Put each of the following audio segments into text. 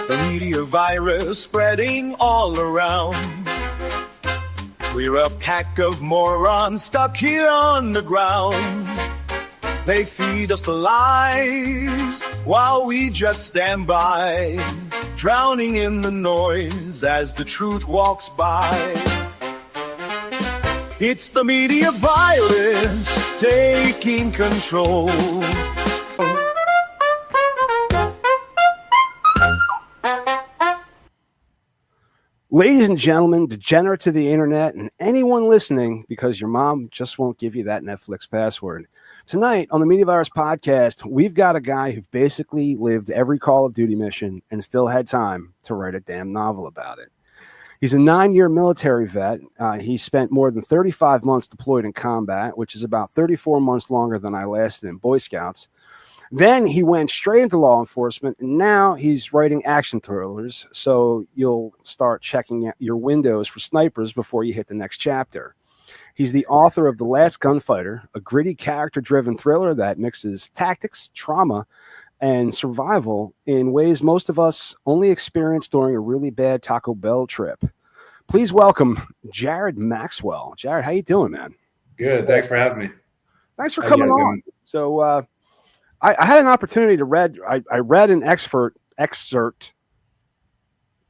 The media virus spreading all around. We're a pack of morons stuck here on the ground. They feed us the lies while we just stand by, drowning in the noise as the truth walks by. It's the media violence taking control. Ladies and gentlemen, degenerates of the internet, and anyone listening because your mom just won't give you that Netflix password. Tonight on the Media Virus Podcast, we've got a guy who basically lived every Call of Duty mission and still had time to write a damn novel about it. He's a 9-year military vet. He spent more than 35 months deployed in combat, which is about 34 months longer than I lasted in Boy Scouts. Then he went straight into law enforcement, and now he's writing action thrillers, so you'll start checking your windows for snipers before you hit the next chapter. He's the author of The Last Gunfighter, a gritty character-driven thriller that mixes tactics, trauma, and survival in ways most of us only experience during a really bad Taco Bell trip. Please welcome Jared Maxwell. Jared, how you doing, man? Good. Thanks for having me. Thanks for coming on. So, I had an opportunity to read. I read an excerpt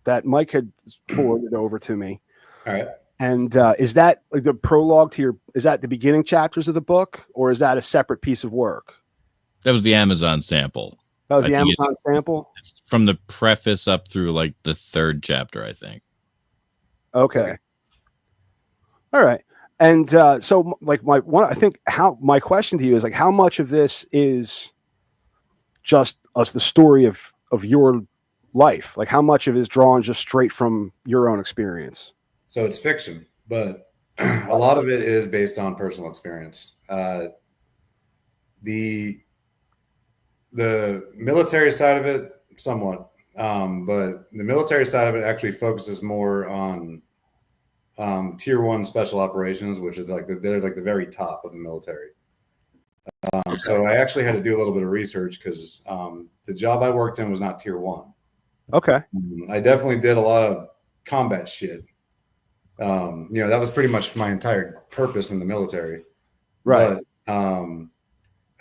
that Mike had forwarded over to me. All right. And is that like the prologue to your? Is that the beginning chapters of the book, or is that a separate piece of work? That was the Amazon sample. That was the Amazon sample. It's from the preface up through like the 3rd chapter, I think. Okay. All right. And so, like my question to you is like, how much of this is just the story of your life? Like, how much of it is drawn just straight from your own experience? So it's fiction, but a lot of it is based on personal experience. The military side of it, somewhat, but the military side of it actually focuses more on Tier 1 special operations, which is they're like the very top of the military. So I actually had to do a little bit of research because the job I worked in was not Tier 1. Okay. I definitely did a lot of combat shit. That was pretty much my entire purpose in the military. Right. But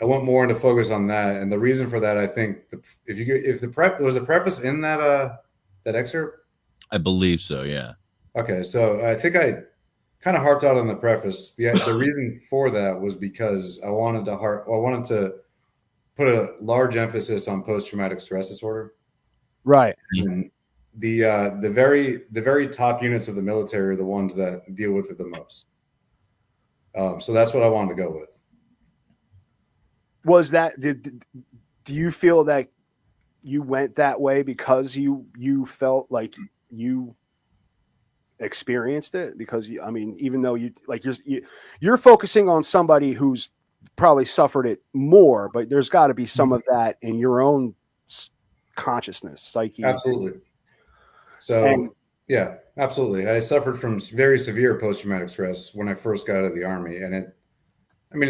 I went more into focus on that, and the reason for that, I think, if there was a preface in that excerpt. I believe so. Yeah. Okay, so I think I kind of harped out on the preface. Yeah, the reason for that was because I wanted to put a large emphasis on post-traumatic stress disorder. Right. And the very top units of the military are the ones that deal with it the most. So that's what I wanted to go with. Was that do you feel that you went that way because you felt like you experienced it? Because even though you're focusing on somebody who's probably suffered it more, but there's got to be some of that in your own consciousness, psyche. Absolutely. So yeah, absolutely. I suffered from very severe post-traumatic stress when I first got out of the Army, and it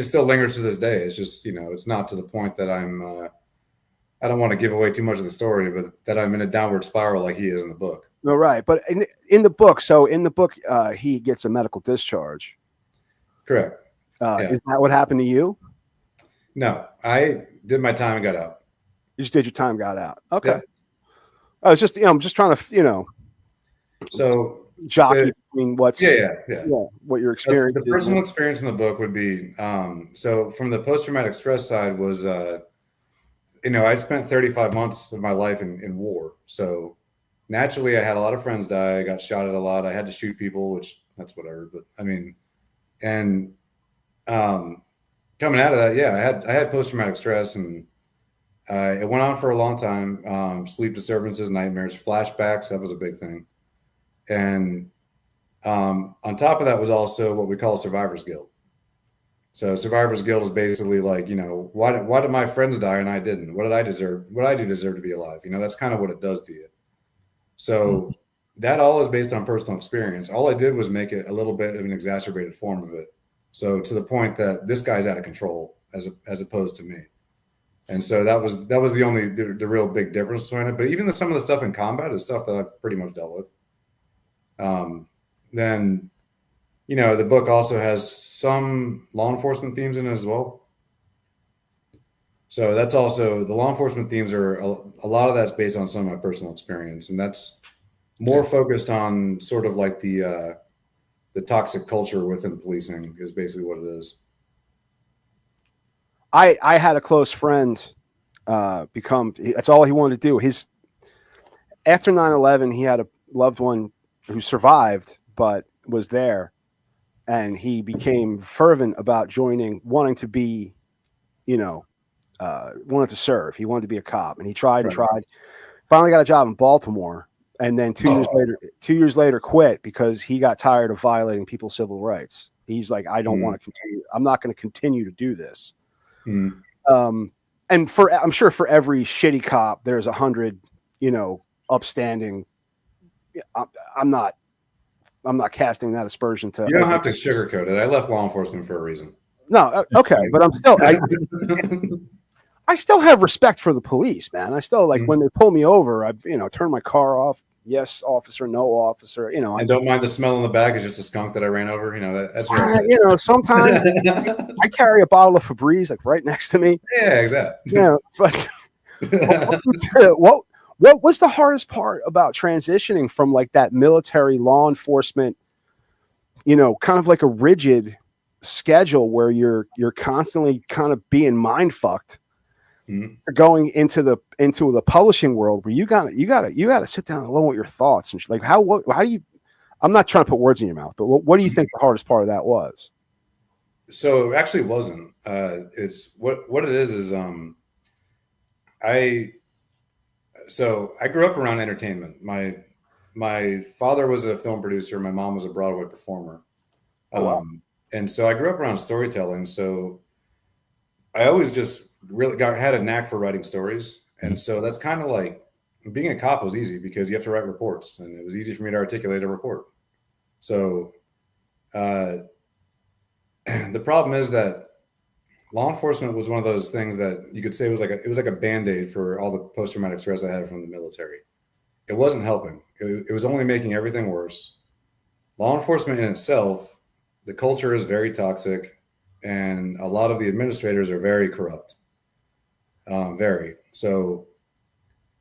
still lingers to this day. It's just, it's not to the point that I don't want to give away too much of the story, but that I'm in a downward spiral like he is in the book. No, right. But in the book, he gets a medical discharge. Correct. Is that what happened to you? No, I did my time and got out. You just did your time, got out. Okay. Yeah. I was just, I'm just trying to, so jockey between what your experience. The personal experience in the book would be, so from the post-traumatic stress side was, I'd spent 35 months of my life in war. So naturally I had a lot of friends die. I got shot at a lot. I had to shoot people, which that's whatever. But coming out of that, I had post-traumatic stress, and it went on for a long time. Sleep disturbances, nightmares, flashbacks. That was a big thing. And on top of that was also what we call survivor's guilt. So survivor's guilt is basically like, why did my friends die and I didn't? What did I deserve? What I do deserve to be alive? That's kind of what it does to you. So that all is based on personal experience. All I did was make it a little bit of an exacerbated form of it. So to the point that this guy's out of control as opposed to me. And so that was the only the real big difference between it. But even some of the stuff in combat is stuff that I've pretty much dealt with. Then, the book also has some law enforcement themes in it as well. So that's also, the law enforcement themes are a lot of that's based on some of my personal experience, and that's more focused on sort of like the toxic culture within policing is basically what it is. I had a close friend that's all he wanted to do. After 9/11, he had a loved one who survived but was there, and he became fervent about wanting to be, wanted to serve. He wanted to be a cop, and he tried and tried. Finally got a job in Baltimore, and then 2 years later quit because he got tired of violating people's civil rights. He's like, I don't want to continue. I'm not going to continue to do this. And I'm sure for every shitty cop, there's 100, upstanding. I'm not casting that aspersion to. You don't have to sugarcoat it. I left law enforcement for a reason. No, okay, but I'm still. I still have respect for the police, man. I still when they pull me over, I turn my car off. Yes, officer. No, officer. I don't mind the smell in the back. It's just a skunk that I ran over. That's what I said. Sometimes I carry a bottle of Febreze right next to me. Yeah, exactly. But what was the hardest part about transitioning from like that military law enforcement, kind of like a rigid schedule where you're constantly kind of being mind fucked, going into the publishing world where you gotta sit down alone with your thoughts and like how do you? I'm not trying to put words in your mouth, but what do you think the hardest part of that was? So it actually wasn't. It's what it is. I grew up around entertainment. My father was a film producer. My mom was a Broadway performer. And so I grew up around storytelling. So I always just really had a knack for writing stories. And so that's kind of like being a cop was easy because you have to write reports, and it was easy for me to articulate a report. So the problem is that law enforcement was one of those things that you could say was it was like a Band-Aid for all the post-traumatic stress I had from the military. It wasn't helping. It was only making everything worse. Law enforcement in itself, the culture is very toxic, and a lot of the administrators are very corrupt. Very. So,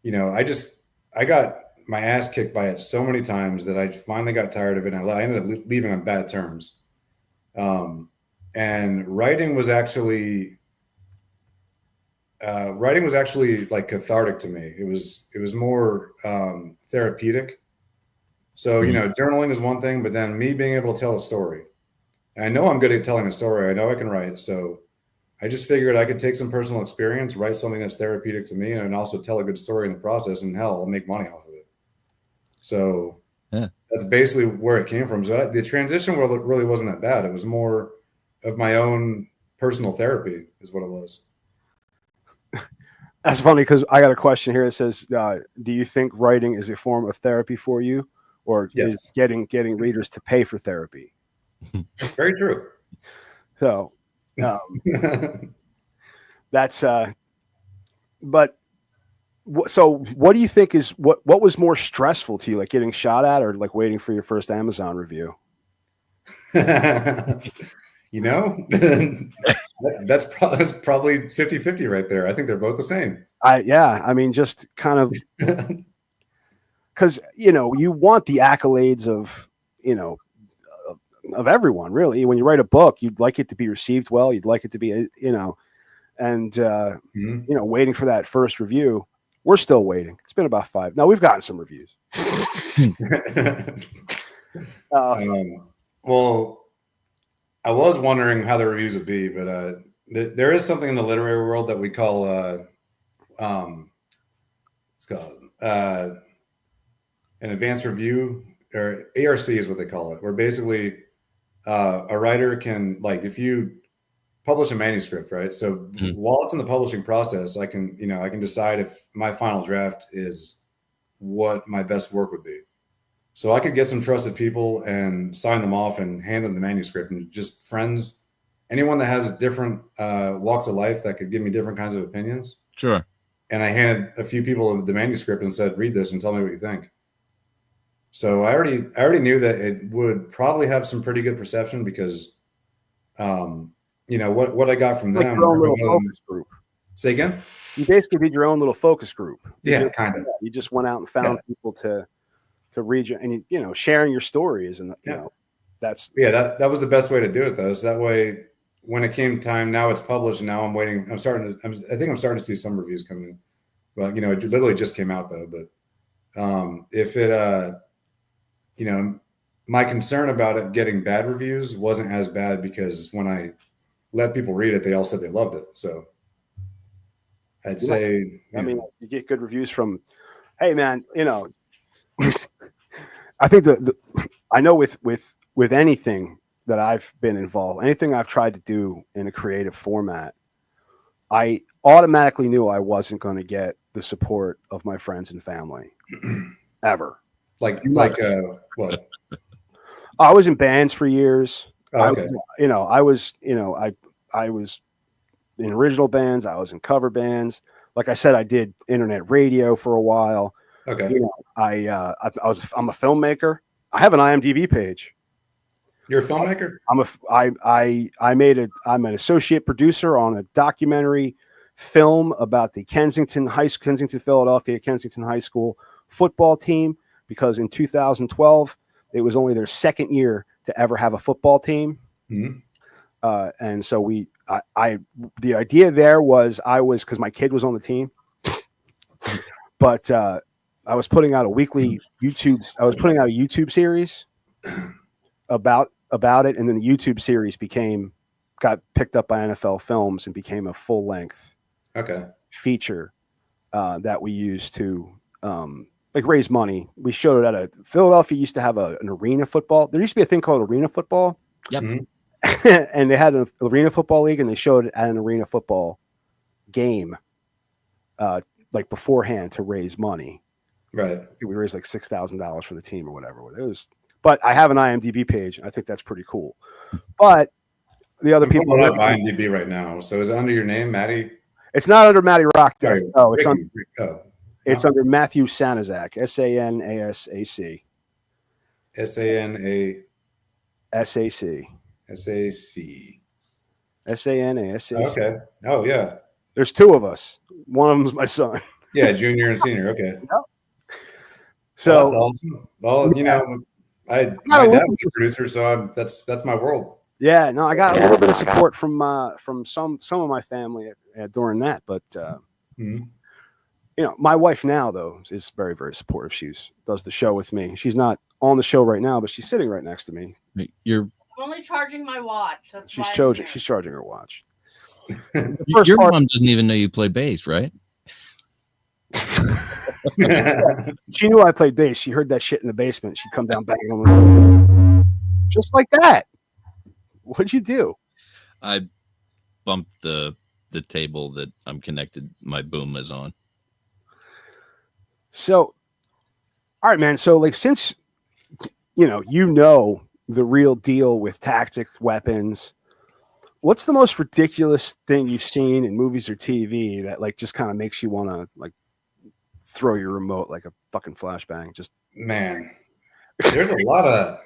I got my ass kicked by it so many times that I finally got tired of it, and I ended up leaving on bad terms. And writing was actually like cathartic to me. It was more therapeutic. So, journaling is one thing, but then me being able to tell a story. And I know I'm good at telling a story. I know I can write. So I just figured I could take some personal experience, write something that's therapeutic to me, and also tell a good story in the process, and hell, I'll make money off of it. So that's basically where it came from. So the transition really wasn't that bad. It was more of my own personal therapy is what it was. That's funny because I got a question here. It says, do you think writing is a form of therapy for you, or is getting readers to pay for therapy? Very true. So that's but so what do you think is what was more stressful to you, like getting shot at or like waiting for your first Amazon review? That's probably 50-50 right there. I think they're both the same. I mean, just kind of because you want the accolades of of everyone, really. When you write a book, you'd like it to be received well. You'd like it to be and waiting for that first review. We're still waiting. It's been about 5. Now we've gotten some reviews. Well, I was wondering how the reviews would be, but there is something in the literary world that we call it's called an advanced review, or ARC is what they call it, where basically a writer can, like, if you publish a manuscript, right? So while it's in the publishing process, I can decide if my final draft is what my best work would be. So I could get some trusted people and sign them off and hand them the manuscript, and just friends, anyone that has different walks of life that could give me different kinds of opinions. Sure. And I handed a few people the manuscript and said, read this and tell me what you think. So I already knew that it would probably have some pretty good perception because, what I got from like them. your own little focus group. Say again? You basically did your own little focus group. Yeah, kind of. You just went out and found people to read you, and sharing your stories, and that's that was the best way to do it though. So that way, when it came time, now it's published, and now I'm waiting. I think I'm starting to see some reviews come in. Well, it literally just came out though. But if it, my concern about it getting bad reviews wasn't as bad because when I let people read it, they all said they loved it. So I'd say, you get good reviews from, hey man, I think I know with anything that I've been involved, anything I've tried to do in a creative format, I automatically knew I wasn't going to get the support of my friends and family ever. Like what? I was in bands for years. Oh, okay. I was in original bands. I was in cover bands. Like I said, I did internet radio for a while. Okay. I'm a filmmaker. I have an IMDb page. You're a filmmaker? I'm an associate producer on a documentary film about the Kensington, Philadelphia, Kensington High School football team, because in 2012, it was only their second year to ever have a football team. Mm-hmm. And so the idea there was because my kid was on the team, but I was putting out a weekly YouTube series about it. And then the YouTube series got picked up by NFL Films and became a full length feature that we used to raise money. We showed it at Philadelphia used to have an arena football. There used to be a thing called arena football. Yep. Mm-hmm. And they had an arena football league, and they showed it at an arena football game, beforehand to raise money. Right. We raised like $6,000 for the team or whatever. But I have an IMDb page. I think that's pretty cool. But the other people are not IMDb right now. So is it under your name, Matty? It's not under Matty Rockdeath. No, it's under Matthew Sanazac. SANASAC. SANASAC. SANASAC. Okay. Oh yeah. There's two of us. One of them's my son. Yeah, junior and senior. Okay. Yep. So that's awesome. Well, my dad was a producer, so that's my world. Yeah, no, I got a little bit of support from some of my family during that, but my wife now though is very, very supportive. She does the show with me. She's not on the show right now, but she's sitting right next to me. I'm only charging my watch. She's charging her watch. Your mom doesn't even know you play bass, right? She knew I played bass. She heard that shit in the basement. She'd come down banging on the door. Just like that. What'd you do? I bumped the table that I'm connected. My boom is on. So, all right, man. So, since the real deal with tactics, weapons, what's the most ridiculous thing you've seen in movies or TV that just kind of makes you want to throw your remote like a fucking flashbang? Just man, there's a lot of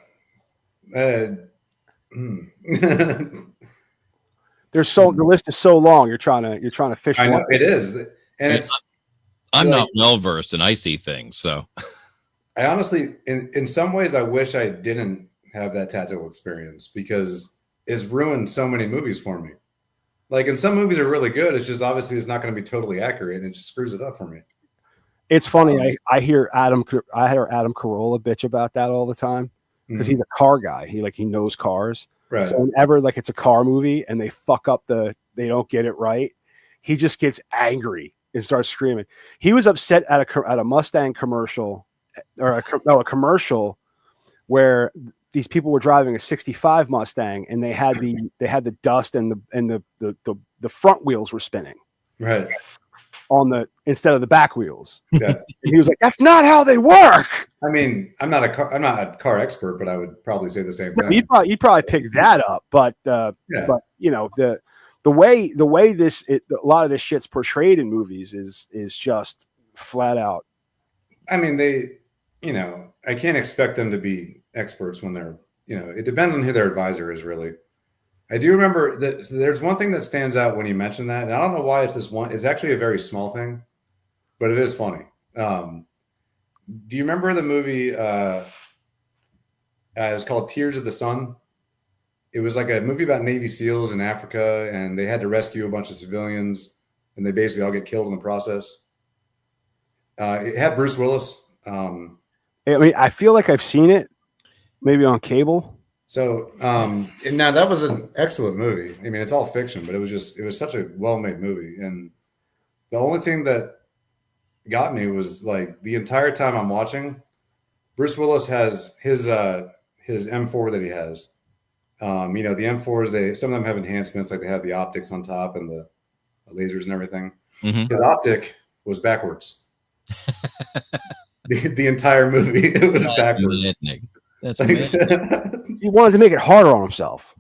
the list is so long. You're trying to fish. I know it is, and I'm not well versed and I see things, so I honestly, in some ways, I wish I didn't have that tactical experience because it's ruined so many movies for me. And some movies are really good. It's just obviously it's not going to be totally accurate, and it just screws it up for me. It's funny. I hear Adam Carolla bitch about that all the time because he's a car guy. He knows cars. Right. So whenever it's a car movie and they fuck up they don't get it right, he just gets angry and starts screaming. He was upset at a Mustang commercial a commercial where these people were driving a 65 Mustang and they had the dust and the front wheels were spinning. Right. Instead of the back wheels. Yeah. And he was like, "That's not how they work." I mean, I'm not a car expert, but I would probably say the same thing. You'd probably pick that up, but the way a lot of this shit's portrayed in movies is just flat out. I mean, I can't expect them to be experts when they're, it depends on who their advisor is, really. I do remember that there's one thing that stands out when you mentioned that, and I don't know why it's this one. It's actually a very small thing, but it is funny. Do you remember the movie? It was called Tears of the Sun. It was like a movie about Navy SEALs in Africa, and they had to rescue a bunch of civilians, and they basically all get killed in the process. It had Bruce Willis. I mean, I feel like I've seen it, maybe on cable. So, and now that was an excellent movie. I mean, it's all fiction, but it was such a well-made movie. And the only thing that got me was like the entire time I'm watching, Bruce Willis has his M4 that he has. The M4s, some of them have enhancements, like they have the optics on top and the lasers and everything. Mm-hmm. His optic was backwards. the entire movie, it was backwards. That's amazing. He wanted to make it harder on himself.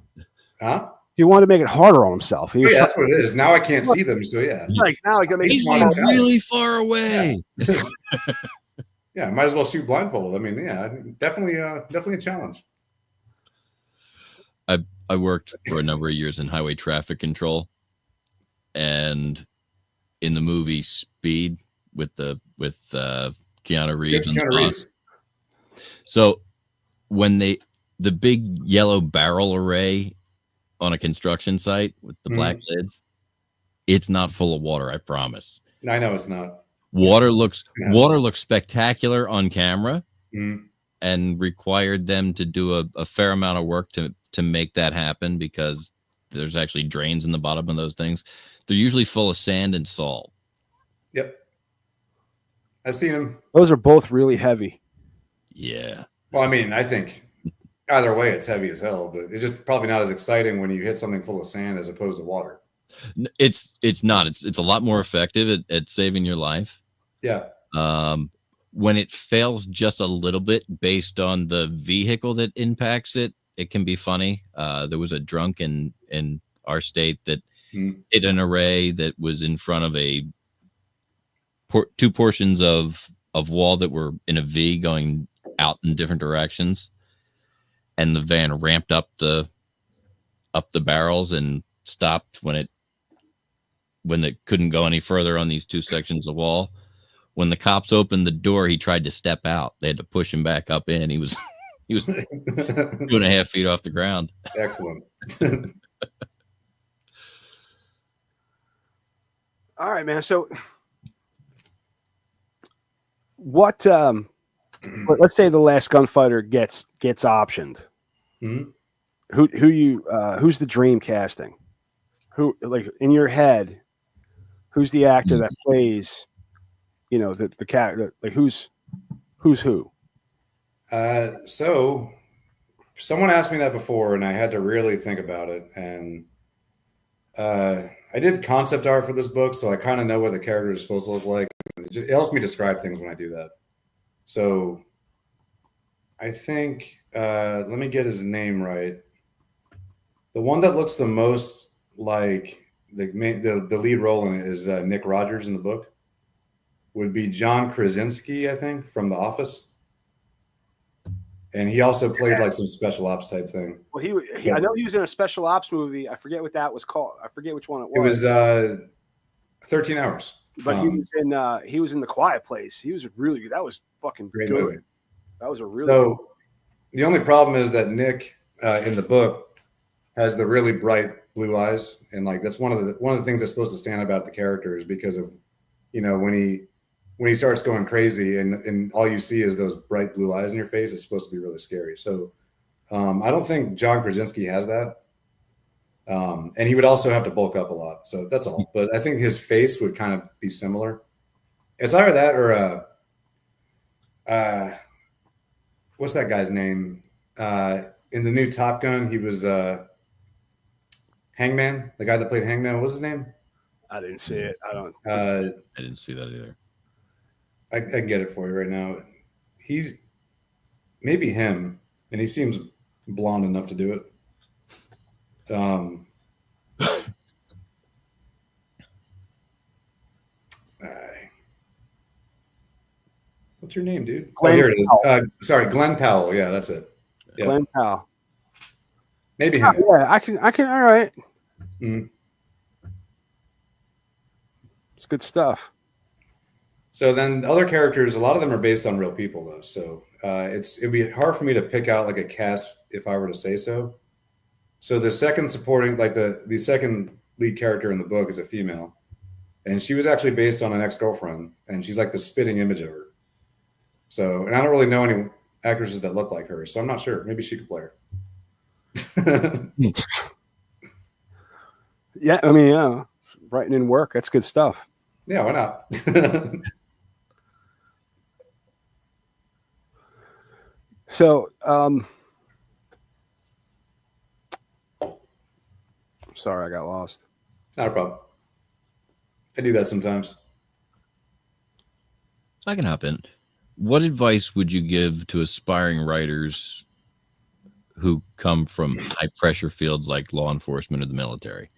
Huh? He wanted to make it harder on himself. Yeah, that's what it is. Now I can't see them, so yeah. Like now I can make He's really far away. Yeah, might as well shoot blindfolded. I mean, yeah, definitely a challenge. I worked for a number of years in highway traffic control, and in the movie Speed with Keanu Reeves and the boss. So when the big yellow barrel array on a construction site with the black lids, it's not full of water, I promise. I know it's not. Water looks spectacular on camera, and required them to do a fair amount of work to make that happen, because there's actually drains in the bottom of those things. They're usually full of sand and salt. Yep. I've seen them. Those are both really heavy. Yeah. Well, I mean, I think either way it's heavy as hell, but it's just probably not as exciting when you hit something full of sand as opposed to water. It's not. It's a lot more effective at saving your life. Yeah. When it fails just a little bit based on the vehicle that impacts it, it can be funny. There was a drunk in our state that hit an array that was in front of two portions of wall that were in a V going out in different directions, and the van ramped up the barrels and stopped when it couldn't go any further on these two sections of wall. When the cops opened the door, he tried to step out. They had to push him back up in. He was 2.5 feet off the ground. Excellent. All right, man. So what let's say the Last Gunfighter gets optioned. Who's the dream casting? Who, like, in your head, who's the actor that plays, the character? Like, who's who? So someone asked me that before, and I had to really think about it. And I did concept art for this book, so I kind of know what the character is supposed to look like. It helps me describe things when I do that. So I think, let me get his name right. The one that looks the most like the lead role in it is Nick Rogers in the book. Would be John Krasinski, I think, from The Office. And he also played like some special ops type thing. Well, I know he was in a special ops movie. I forget what that was called. I forget which one it was. It was 13 Hours. But he was in The Quiet Place. He was really good. That was fucking great good. movie. That was a really good. The only problem is that Nick in the book has the really bright blue eyes, and like that's one of the things that's supposed to stand about the character is because of when he starts going crazy and all you see is those bright blue eyes in your face, it's supposed to be really scary. So I don't think John Krasinski has that. And he would also have to bulk up a lot. So that's all. But I think his face would kind of be similar. It's either that or what's that guy's name? In the new Top Gun, he was Hangman, the guy that played Hangman. What was his name? I didn't see it. I didn't see that either. I can get it for you right now. He's maybe him, and he seems blonde enough to do it. What's your name, dude? Glenn Here it is. Sorry, Glenn Powell. Yeah, that's it. Yeah. Glenn Powell. Maybe him. Yeah, I can. All right. Mm. It's good stuff. So then other characters, a lot of them are based on real people, though. So it'd be hard for me to pick out like a cast if I were to say so. So the second supporting, like the second lead character in the book is a female, and she was actually based on an ex-girlfriend, and she's like the spitting image of her. So, and I don't really know any actresses that look like her, so I'm not sure. Maybe she could play her. Yeah, I mean, yeah, writing in work, that's good stuff. Yeah, why not? So, sorry, I got lost. Not a problem. I do that sometimes. I can hop in. What advice would you give to aspiring writers who come from high pressure fields like law enforcement or the military?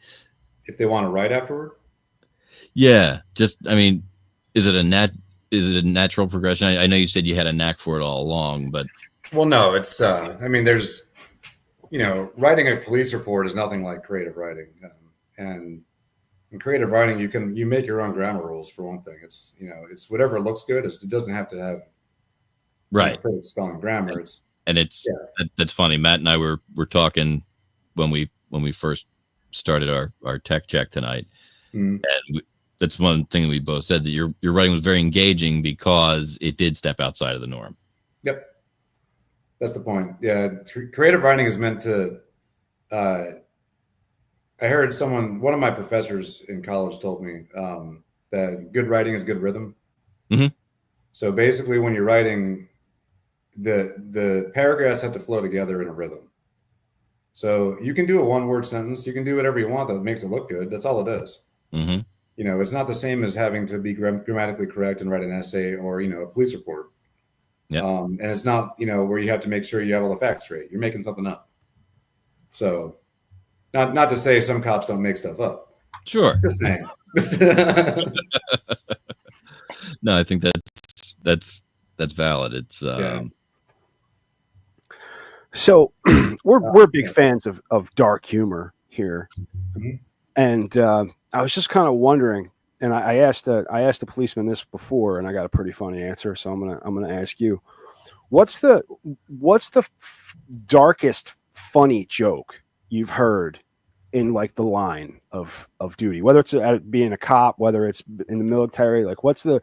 If they want to write afterward? Yeah, just I mean, is it a natural progression? I know you said you had a knack for it all along, but Well, no, it's I mean, there's writing a police report is nothing like creative writing, and in creative writing you make your own grammar rules for one thing. It's it's whatever looks good. It doesn't have to have perfect spelling grammar. That's funny. Matt and I were talking when we first started our tech check tonight, and that's one thing we both said, that your writing was very engaging because it did step outside of the norm. Yep, that's the point. Yeah, creative writing is meant to. I heard one of my professors in college told me that good writing is good rhythm. Mm-hmm. So basically, when you're writing, the paragraphs have to flow together in a rhythm. So you can do a one-word sentence. You can do whatever you want that makes it look good. That's all it is. Mm-hmm. It's not the same as having to be grammatically correct and write an essay or a police report. Yeah. And it's not where you have to make sure you have all the facts straight. You're making something up. So. Not to say some cops don't make stuff up. Sure. Just saying. No, I think that's valid. It's So we're big fans of dark humor here, and I was just kind of wondering, and I asked the policeman this before, and I got a pretty funny answer. So I'm gonna ask you, what's the darkest funny joke you've heard in like the line of duty, whether it's being a cop, whether it's in the military? Like, what's the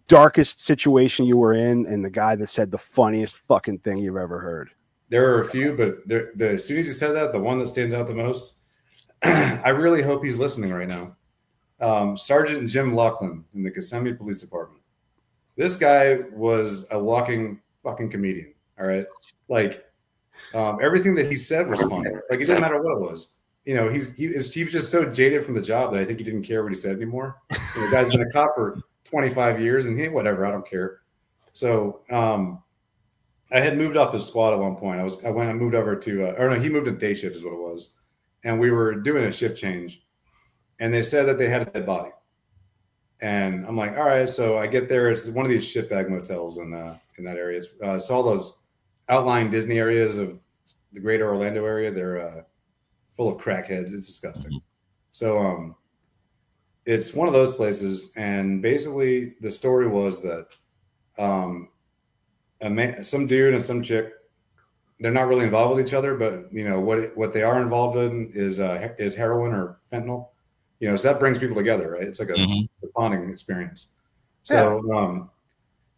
darkest situation you were in, and the guy that said the funniest fucking thing you've ever heard? There are a few, but as soon as you said that, the one that stands out the most, I really hope he's listening right now. Sergeant Jim Laughlin in the Kissimmee Police Department. This guy was a walking fucking comedian. All right, like everything that he said was funny. Like, it didn't matter what it was. He was just so jaded from the job that I think he didn't care what he said anymore. The guy's been a cop for 25 years, and whatever, I don't care. So I had moved off his squad at one point. I moved over to, he moved to day shift is what it was, and we were doing a shift change, and they said that they had a dead body, and I'm like, all right. So I get there. It's one of these shitbag motels in that area. It's all those outlying Disney areas of the greater Orlando area. They're full of crackheads. It's disgusting. So it's one of those places, and basically the story was that some dude and some chick, they're not really involved with each other, but what they are involved in is heroin or fentanyl. So that brings people together, right? It's like a bonding experience. So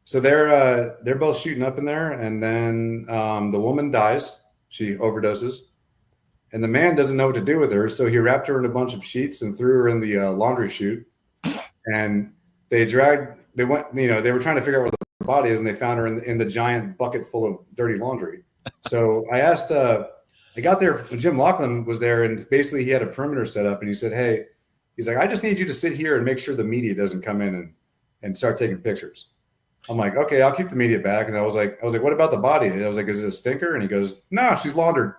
so they're both shooting up in there, and then the woman dies. She overdoses. And the man doesn't know what to do with her, so he wrapped her in a bunch of sheets and threw her in the laundry chute. And they were trying to figure out where the body is, and they found her in the giant bucket full of dirty laundry. So I asked, I got there, Jim Laughlin was there, and basically he had a perimeter set up, and he said, hey, he's like, I just need you to sit here and make sure the media doesn't come in and start taking pictures. I'm like, okay, I'll keep the media back. And I was like, what about the body? And I was like, is it a stinker? And he goes, no, she's laundered.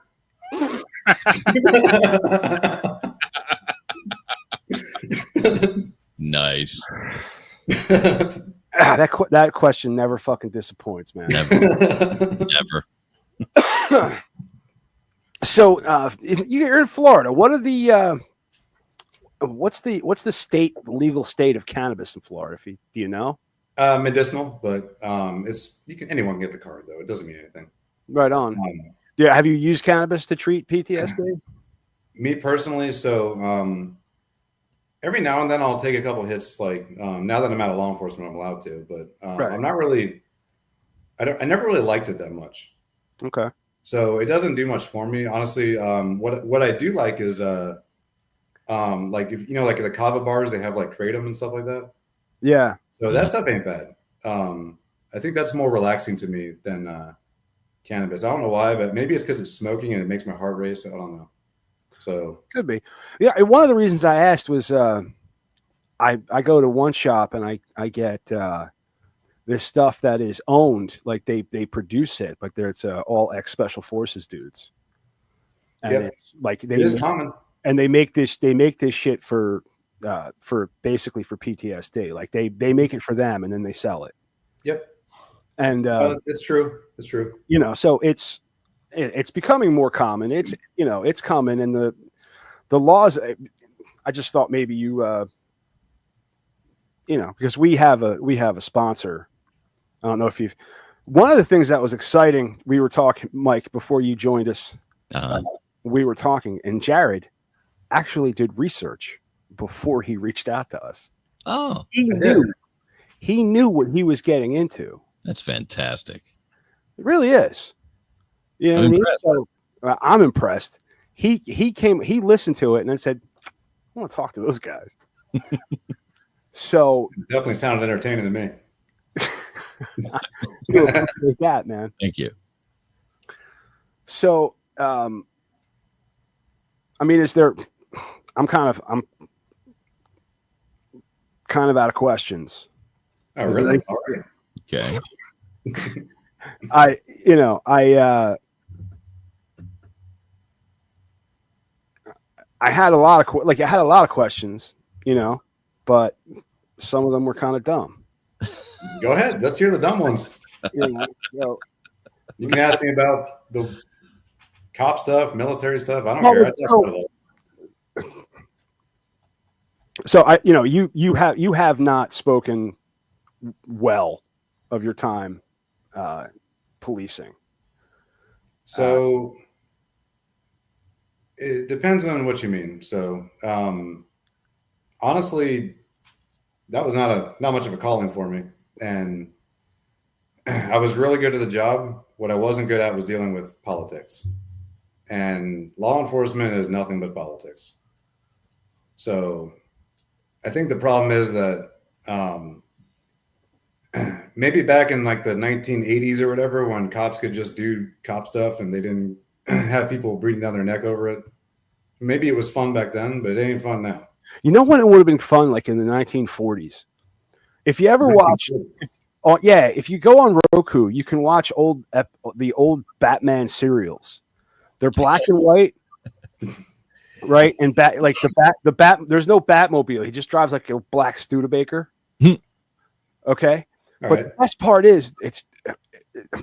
Nice. That question never fucking disappoints, man. Never. So you're in Florida. What are the what's the legal state of cannabis in Florida? Do you know? Medicinal, but anyone can get the card though. It doesn't mean anything. Right on. Yeah, have you used cannabis to treat PTSD? Me personally, so every now and then I'll take a couple hits. Like now that I'm out of law enforcement, I'm allowed to, but I'm not really. I never really liked it that much. Okay. So it doesn't do much for me, honestly. What I do like is like if like the kava bars, they have like kratom and stuff like that. Yeah. So that stuff ain't bad. I think that's more relaxing to me than cannabis. I don't know why, but maybe it's because it's smoking and it makes my heart race. I don't know. So could be. Yeah. One of the reasons I asked was I go to one shop and I get this stuff that is owned, like they produce it, but it's all ex special forces dudes, and it's like it is common, and they make this shit for basically for PTSD. Like they make it for them and then they sell it. Yep, and it's true. It's true. So it's becoming more common. It's it's common, and the laws. I just thought maybe you because we have a sponsor. I don't know if you've. One of the things that was exciting, we were talking, Mike, before you joined us. We were talking, and Jared actually did research before he reached out to us. Oh, he knew what he was getting into. That's fantastic. It really is. You know what I mean? So I'm impressed. He listened to it and then said, "I want to talk to those guys." So it definitely sounded entertaining to me. Do appreciate that, man. Thank you. So, I mean, I'm kind of out of questions. Oh, really? Okay. I had a lot of questions, but some of them were kind of dumb. Go ahead. Let's hear the dumb ones. You can ask me about the cop stuff, military stuff. I don't care. So you have not spoken well of your time policing. So it depends on what you mean. So honestly, that was not much of a calling for me. And I was really good at the job. What I wasn't good at was dealing with politics. And law enforcement is nothing but politics. So I think the problem is that maybe back in like the 1980s or whatever, when cops could just do cop stuff and they didn't have people breathing down their neck over it. Maybe it was fun back then, but it ain't fun now. You know when it would have been fun, like in the 1940s? If you ever watch, if you go on Roku, you can watch the old Batman serials. They're black and white, right? And the bat. There's no Batmobile. He just drives like a black Studebaker. Okay, the best part is it's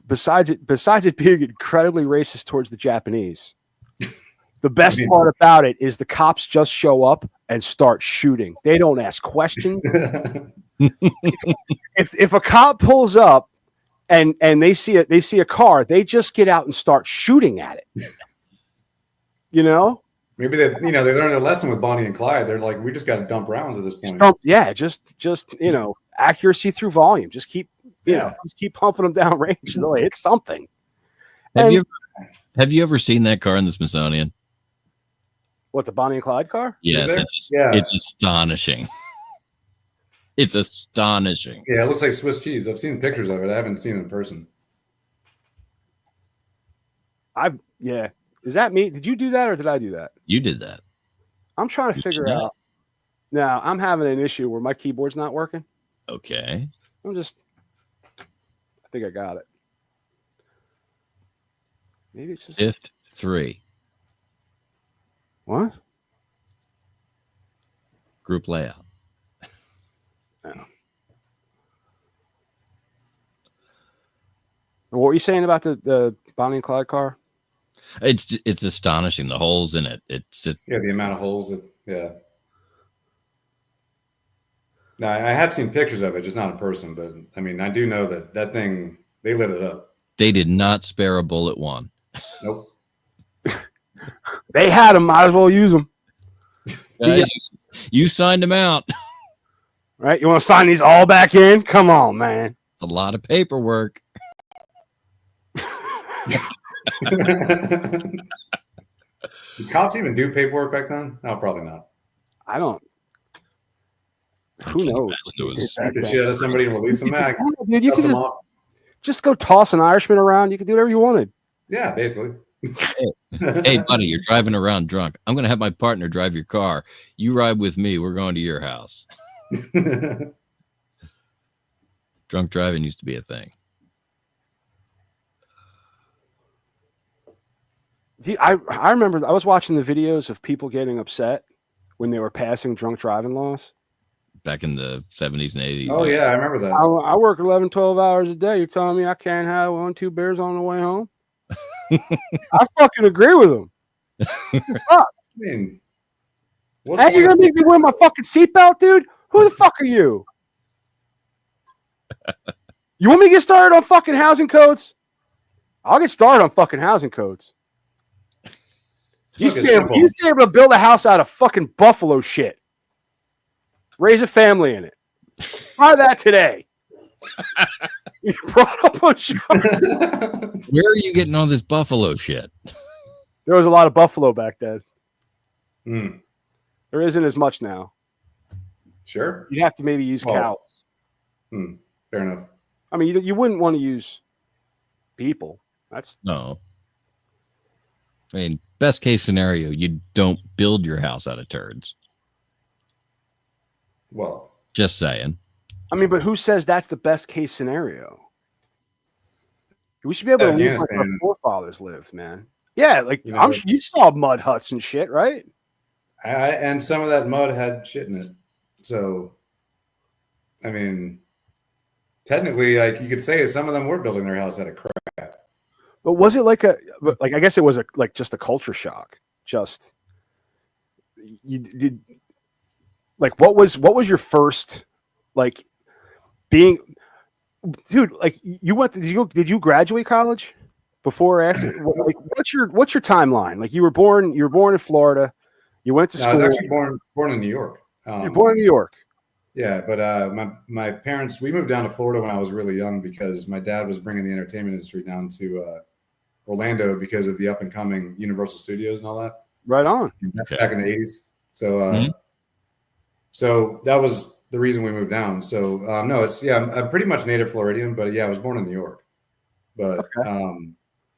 besides it being incredibly racist towards the Japanese. The best part about it is the cops just show up and start shooting. They don't ask questions. If a cop pulls up and they see a car, they just get out and start shooting at it. Maybe they learned a lesson with Bonnie and Clyde. They're like, we just got to dump rounds at this point. Just accuracy through volume. Just keep pumping them down range. It's something. Have you ever seen that car in the Smithsonian? What, the Bonnie and Clyde car? Yes, it's astonishing. It's astonishing. Yeah, it looks like Swiss cheese. I've seen pictures of it. I haven't seen it in person. Is that me? Did you do that or did I do that? You did that. I'm trying to figure out. Now, I'm having an issue where my keyboard's not working. Okay. I think I got it. Maybe it's just Shift 3. What? Group layout. Oh. What were you saying about the Bonnie and Clyde car? It's astonishing, the holes in it. It's just the amount of holes. Yeah. Now, I have seen pictures of it, just not in person. But I mean, I do know that thing, they lit it up. They did not spare a bullet one. Nope. They had them. Might as well use them. Guys, you signed them out. Right? You want to sign these all back in? Come on, man. It's a lot of paperwork. Did cops even do paperwork back then? No, probably not. I don't. Who knows? You could shit out of somebody and release them back. Dude, you could just go toss an Irishman around. You could do whatever you wanted. Yeah, basically. Hey, buddy, you're driving around drunk. I'm going to have my partner drive your car. You ride with me. We're going to your house. Drunk driving used to be a thing. See, I remember I was watching the videos of people getting upset when they were passing drunk driving laws. Back in the 70s and 80s. Oh, yeah, I remember that. I work 11, 12 hours a day. You're telling me I can't have 1-2 beers on the way home? I fucking agree with them. I mean, hey, you're going to make me wear my fucking seatbelt, dude? Who the fuck are you? You want me to get started on fucking housing codes? I'll get started on fucking housing codes. You used to be able to build a house out of fucking buffalo shit. Raise a family in it. Try that today. You brought up on show. Where are you getting all this buffalo shit? There was a lot of buffalo back then. Mm. There isn't as much now. Sure. You'd have to maybe use cows. Fair enough. I mean, you wouldn't want to use people. That's no. I mean, best case scenario, you don't build your house out of turds. Well, just saying. I mean, but who says that's the best case scenario? We should be able to live like our forefathers lived, man. Yeah, like you saw mud huts and shit, right? And some of that mud had shit in it. So, I mean, technically, like you could say, some of them were building their house out of crap. But was it like I guess it was just a culture shock. Just you did. Like, what was your first, like, being, dude? Like, you went to, did you graduate college before or after? Like, what's your timeline? Like, you were born in Florida, you went to school. I was actually born in New York. You're born in New York. Yeah, but my parents, we moved down to Florida when I was really young because my dad was bringing the entertainment industry down to Orlando because of the up and coming Universal Studios and all that. Right on. Back in the 80s. So. So that was the reason we moved down. So no, I'm pretty much native Floridian, but yeah, I was born in New York. But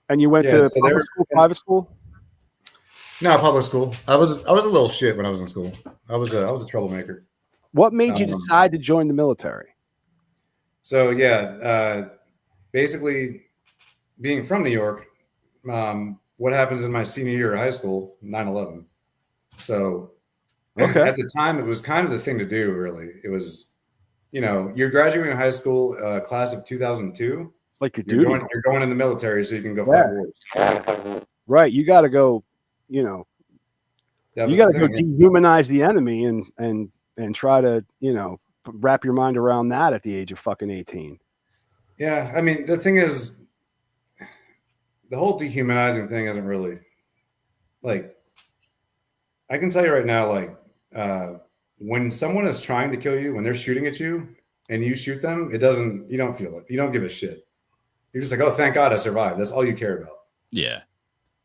and you went to public school, private school? No, public school. I was a little shit when I was in school. I was a troublemaker. What made you decide to join the military? So basically, being from New York, what happens in my senior year of high school? 9/11. So. Okay. At the time, it was kind of the thing to do, really. It was, you're graduating high school, class of 2002. It's like you're going in the military so you can go fight wars. Right. You got to go, you got to go dehumanize the enemy and try to, wrap your mind around that at the age of fucking 18. Yeah. I mean, the thing is, the whole dehumanizing thing isn't really, like, I can tell you right now, like, when someone is trying to kill you, when they're shooting at you and you shoot them, you don't feel it. You don't give a shit. You're just like, oh, thank God I survived. That's all you care about. Yeah.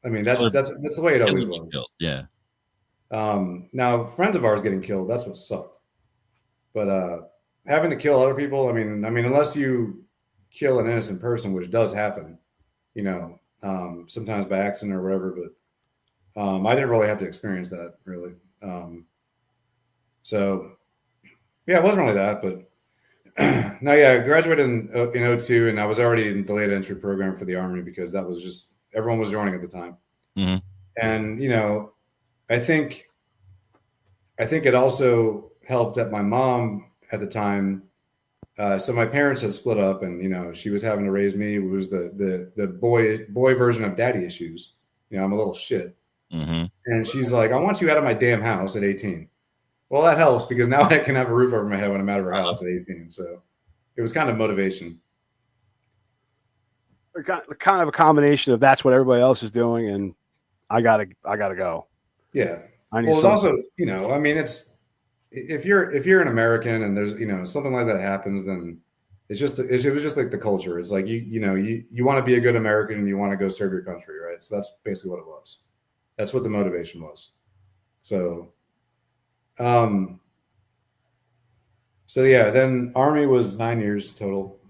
I mean, that's the way it always was. Killed. Yeah. Now friends of ours getting killed, that's what sucked. But having to kill other people, I mean, unless you kill an innocent person, which does happen, sometimes by accident or whatever, but I didn't really have to experience that really. So yeah, it wasn't really that, but no, yeah, I graduated in 2002 and I was already in the late entry program for the Army because that was just, everyone was joining at the time. Mm-hmm. And, I think it also helped that my mom at the time So my parents had split up, and she was having to raise me. It was the boy version of daddy issues. I'm a little shit, and she's like, "I want you out of my damn house at 18." Well, that helps because now I can have a roof over my head when I'm out of her house at 18. So it was kind of motivation. Kind of a combination of that's what everybody else is doing, and I gotta go. Yeah. It's also, I mean, it's if you're an American and there's something like that happens, then it was just like the culture. It's like you want to be a good American and you want to go serve your country, right? So that's basically what it was. That's what the motivation was. So, yeah. Then Army was 9 years total.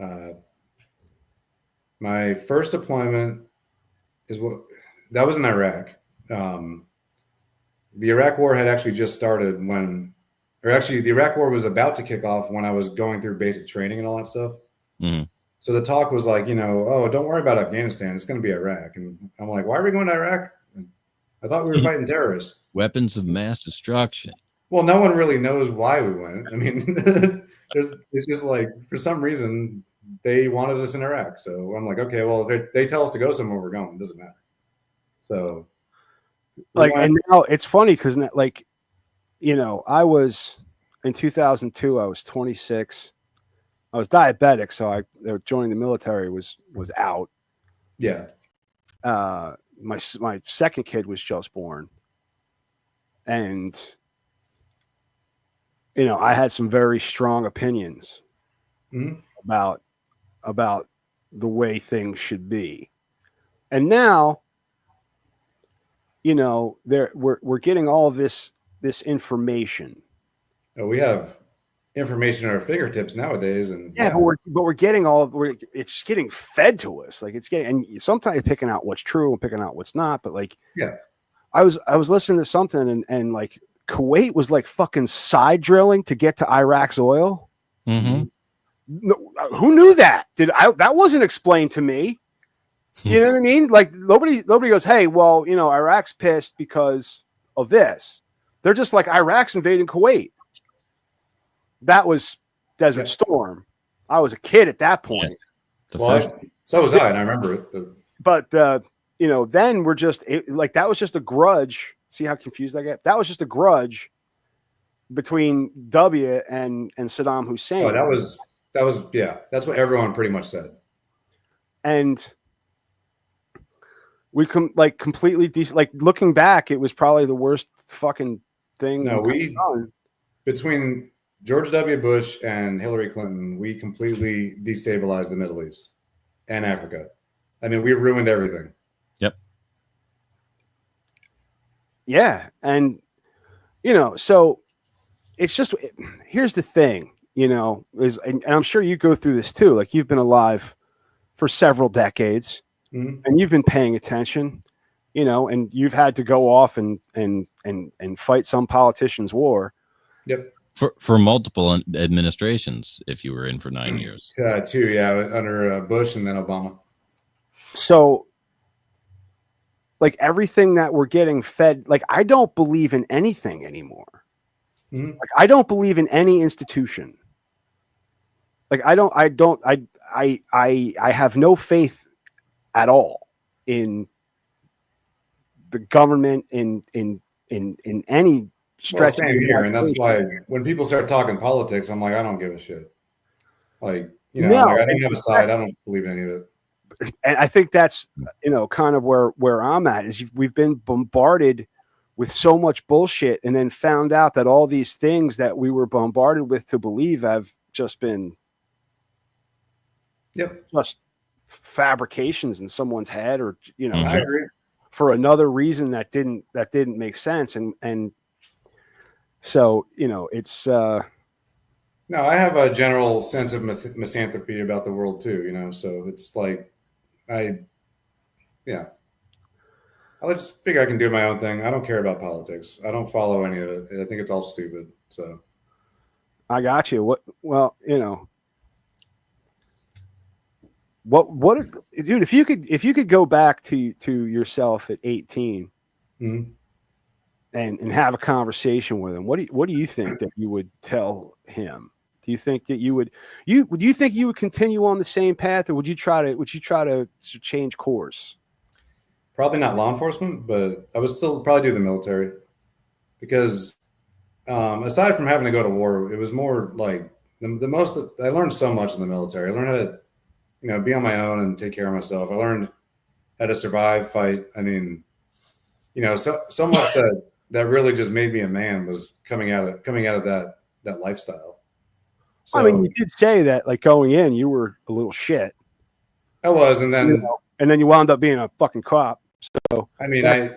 My first deployment that was in Iraq. The Iraq War had actually just started the Iraq War was about to kick off when I was going through basic training and all that stuff. So the talk was like, oh, don't worry about Afghanistan. It's going to be Iraq. And I'm like, why are we going to Iraq? I thought we were fighting terrorists. Weapons of mass destruction. Well, no one really knows why we went. I mean, it's just like, for some reason, they wanted us in Iraq. So I'm like, okay, well, if they tell us to go somewhere, we're going. It doesn't matter. So, and now it's funny because, I was in 2002. I was 26. I was diabetic, so joining the military was out. Yeah. My second kid was just born, and I had some very strong opinions about the way things should be, and now we're getting all of this information. Oh, we have information at our fingertips nowadays, and but we're getting it's just getting fed to us. Like and sometimes picking out what's true and picking out what's not. But I was listening to something and like Kuwait was like fucking side drilling to get to Iraq's oil. No, who knew that? That wasn't explained to me. You know what I mean? Like nobody goes, hey, well, Iraq's pissed because of this. They're just like, Iraq's invading Kuwait. That was Desert Storm. I was a kid at that point. So was I, and I remember it. But then we're just that was just a grudge. See how confused I get? That was just a grudge between W and Saddam Hussein. Oh, that was that's what everyone pretty much said. And we completely looking back, it was probably the worst fucking thing. No, between George W. Bush and Hillary Clinton, we completely destabilized the Middle East and Africa. I mean, we ruined everything. Yep. Yeah. And, so it's just, here's the thing, and I'm sure you go through this too. Like you've been alive for several decades and you've been paying attention, and you've had to go off and fight some politician's war. Yep. For multiple administrations, if you were in for 9 years. 2, yeah, under Bush and then Obama. So, everything that we're getting fed, I don't believe in anything anymore. I don't believe in any institution. I have no faith at all in the government, in any stretch. Same here, and that's why when people start talking politics, I'm like, I don't give a shit. I don't have a side. I don't believe in any of it. And I think that's kind of where I'm at. Is we've been bombarded with so much bullshit, and then found out that all these things that we were bombarded with to believe have just been, just fabrications in someone's head, or I agree. For another reason that didn't make sense, and. So, it's... No, I have a general sense of misanthropy about the world too, so it's like, I just figure I can do my own thing. I don't care about politics. I don't follow any of it. I think it's all stupid, so. I got you. What, dude, if you could go back to yourself at 18 and have a conversation with him, what do you think that you would tell him Do you think that do you think you would continue on the same path, or would you try to change course? Probably not law enforcement, but I would still probably do the military, because aside from having to go to war, it was more like the most. I learned so much in the military. I learned how to, be on my own and take care of myself. I learned how to survive, fight. I mean, so much that really just made me a man was coming out of that lifestyle. So, I mean, you did say that, like, going in, you were a little shit. I was, and then you wound up being a fucking cop. So I mean, I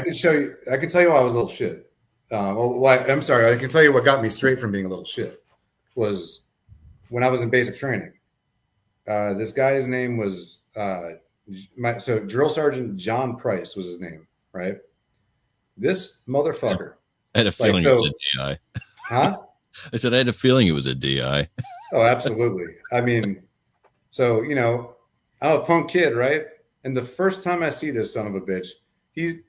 can show you. I can tell you why I was a little shit. I'm sorry. I can tell you what got me straight from being a little shit was when I was in basic training. This guy's name was Drill Sergeant John Price was his name, right? This motherfucker. I had a feeling it was a DI. Huh? I said I had a feeling it was a DI. Oh, absolutely. I mean, so I'm a punk kid, right? And the first time I see this son of a bitch, he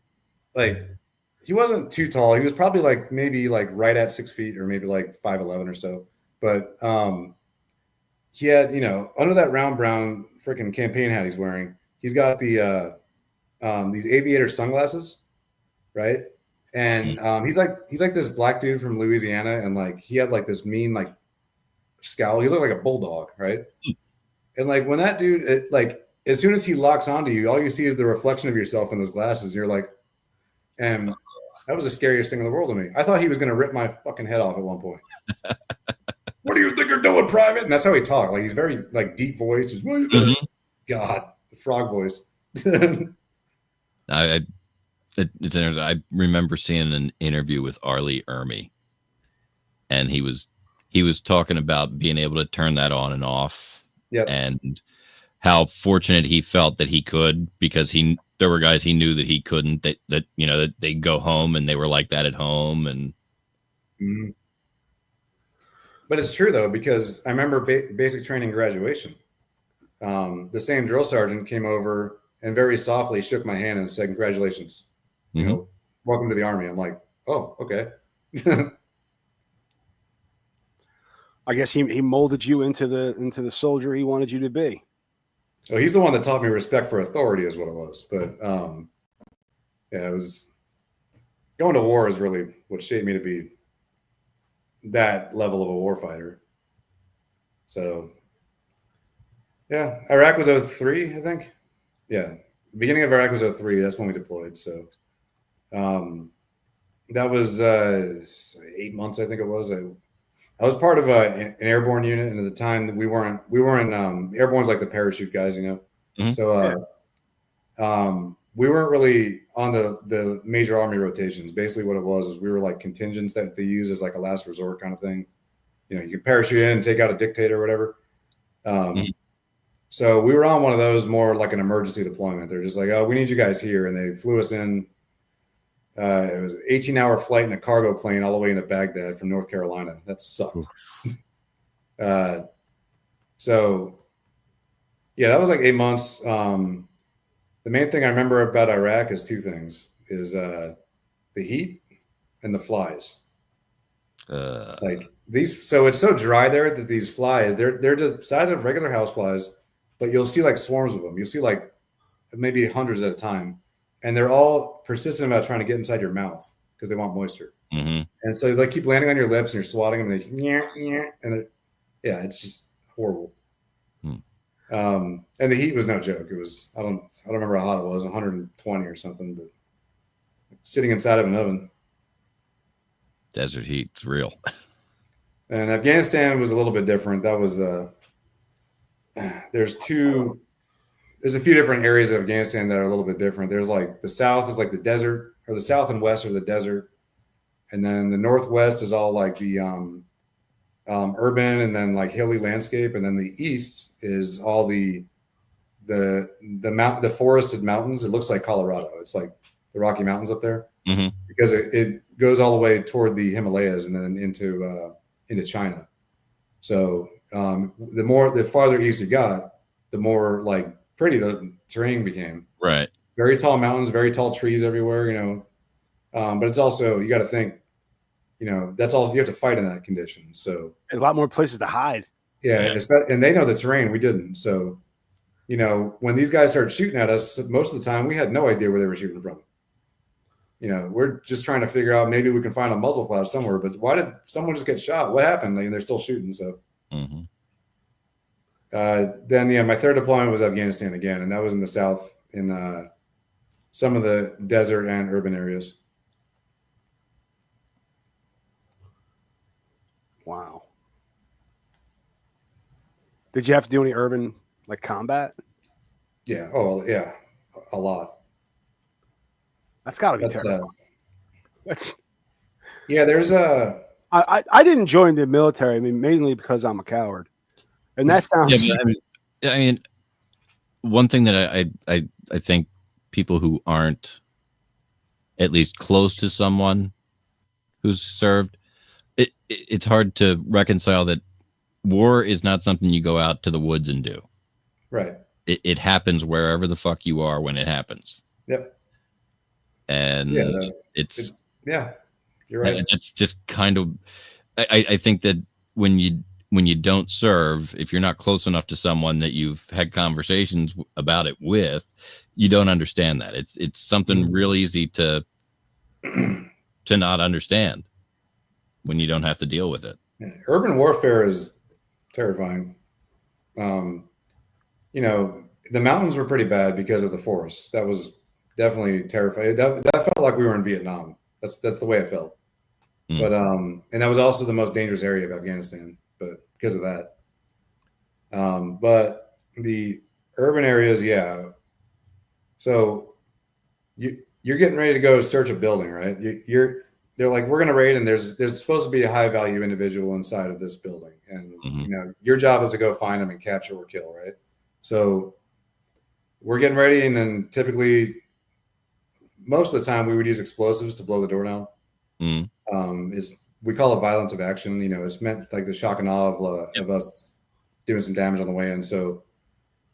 wasn't too tall. He was probably maybe right at 6 feet, or maybe 5'11" or so. But he had, under that round brown freaking campaign hat he's wearing, he's got the these aviator sunglasses, right? And he's like this black dude from Louisiana, and he had this mean scowl. He looked like a bulldog, right? And when that dude as soon as he locks onto you, all you see is the reflection of yourself in those glasses. And you're like, and that was the scariest thing in the world to me. I thought he was going to rip my fucking head off at one point. What do you think you're doing, Private? And that's how he talked. He's very deep voice. Just, God, the frog voice. It's interesting. I remember seeing an interview with Arlie Ermy, and he was talking about being able to turn that on and off. Yep. And how fortunate he felt that he could, because there were guys he knew that he couldn't, that they'd go home and they were like that at home. And But it's true though, because I remember basic training graduation. The same drill sergeant came over and very softly shook my hand and said, "Congratulations, welcome to the Army." I'm like, "Oh, okay." I guess he molded you into the soldier he wanted you to be. Oh, he's the one that taught me respect for authority, is what it was. But it was going to war is really what shaped me to be that level of a warfighter. So, yeah, Iraq was 2003, I think. Yeah, the beginning of Iraq was 2003. That's when we deployed. So, that was 8 months, I think it was. I was part of an airborne unit, and at the time that we weren't airborne's like the parachute guys, So we weren't really on the major army rotations. Basically, what it was is we were contingents that they use as a last resort kind of thing. You can parachute in and take out a dictator or whatever. So we were on one of those, more like an emergency deployment. They're just like, "Oh, we need you guys here," and they flew us in. It was an 18-hour flight in a cargo plane all the way into Baghdad from North Carolina. That sucked. So, yeah, that was 8 months. The main thing I remember about Iraq is two things: is the heat and the flies. These, so it's so dry there that these flies, they're the size of regular houseflies, but you'll see swarms of them. You'll see maybe hundreds at a time. And they're all persistent about trying to get inside your mouth because they want moisture. And so they keep landing on your lips, and you're swatting them, and it's just horrible. And the heat was no joke. It was, I don't remember how hot it was, 120 or something, but sitting inside of an oven. Desert heat, it's real. And Afghanistan was a little bit different. That was there's a few different areas of Afghanistan that are a little bit different. There's the south is the desert, or the south and west are the desert. And then the northwest is all the urban and then hilly landscape. And then the east is all the forested mountains. It looks like Colorado. It's the Rocky Mountains up there, because it goes all the way toward the Himalayas and then into China. So the farther east you got, the more pretty the terrain became. Right. Very tall mountains, very tall trees everywhere, but it's also, you got to think, that's all you have to fight in that condition. So there's a lot more places to hide. Yeah. And they know the terrain. We didn't. So, when these guys started shooting at us, most of the time we had no idea where they were shooting from. We're just trying to figure out, maybe we can find a muzzle flash somewhere, but why did someone just get shot? What happened? And they're still shooting. So, then my third deployment was Afghanistan again. And that was in the South in some of the desert and urban areas. Wow. Did you have to do any urban combat? Yeah. Oh, yeah. A lot. That's got to be terrifying. There's a. I didn't join the military. I mean, mainly because I'm a coward, and that sounds. Yeah, I mean, one thing that I think people who aren't at least close to someone who's served, it's hard to reconcile that war is not something you go out to the woods and do. Right. It happens wherever the fuck you are when it happens. Yep. And it's you're right. It's just kind of, I think that when you don't serve, if you're not close enough to someone that you've had conversations about it with, you don't understand that. It's something real easy to not understand when you don't have to deal with it. Yeah. Urban warfare is terrifying. The mountains were pretty bad because of the forest. That was definitely terrifying. That felt like we were in Vietnam. That's the way it felt. But and that was also the most dangerous area of Afghanistan, but because of that. But the urban areas, yeah. So you're getting ready to go search a building, right? They're like, we're going to raid, and there's supposed to be a high value individual inside of this building, and your job is to go find them and capture or kill, right? So we're getting ready, and then typically, most of the time, we would use explosives to blow the door down. We call it violence of action. It's meant like the shock and awe of us doing some damage on the way in. So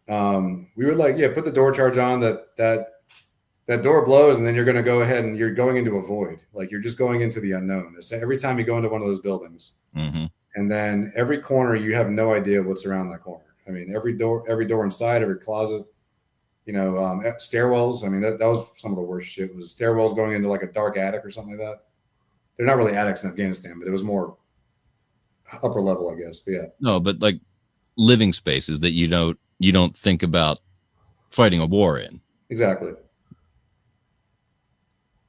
we would put the door charge on. That door blows, and then you're going to go ahead and you're going into a void. Like you're just going into the unknown. It's every time you go into one of those buildings, and then every corner, you have no idea what's around that corner. I mean, every door inside, every closet, stairwells. I mean, that was some of the worst shit. Was stairwells going into like a dark attic or something like that. They're not really attics in Afghanistan, but it was more upper level, I guess. But yeah. No, but like living spaces that you don't think about fighting a war in. Exactly.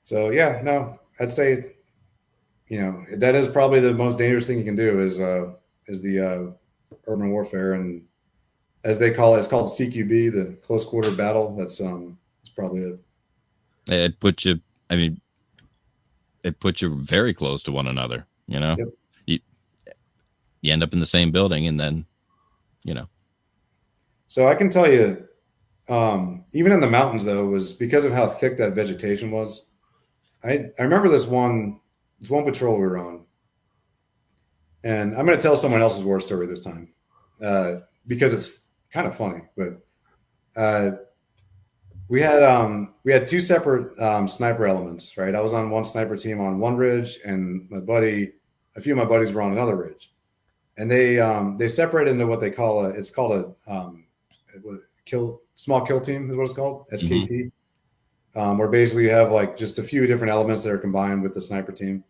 So yeah, no, I'd say, that is probably the most dangerous thing you can do is the urban warfare, and as they call it, it's called CQB, the close quarter battle. That's probably it. It puts you very close to one another. Yep. You end up in the same building, and then, So I can tell you, even in the mountains though, was because of how thick that vegetation was. I remember this one patrol we were on, and I'm going to tell someone else's war story this time because it's kind of funny. But we had two separate sniper elements, right? I was on one sniper team on one ridge, and a few of my buddies were on another ridge, and they separated into what they call a small kill team is what it's called, SKT. Where basically you have like just a few different elements that are combined with the sniper team.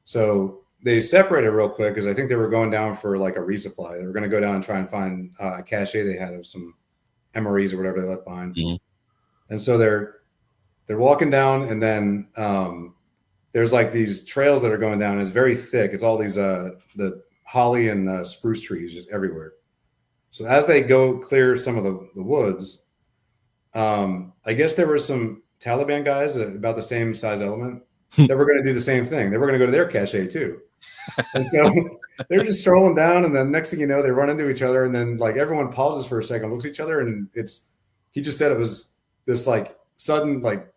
So they separated real quick because I think they were going down for like a resupply. They were going to go down and try and find a cache they had of some MREs or whatever they left behind. And so they're walking down, and then there's like these trails that are going down. It's very thick. It's all these the holly and spruce trees just everywhere. So as they go clear some of the woods, I guess there were some Taliban guys about the same size element that were going to do the same thing. They were going to go to their cache too. And so they're just strolling down, and then next thing you know, they run into each other, and then like everyone pauses for a second, looks at each other, and he just said it was this like sudden, like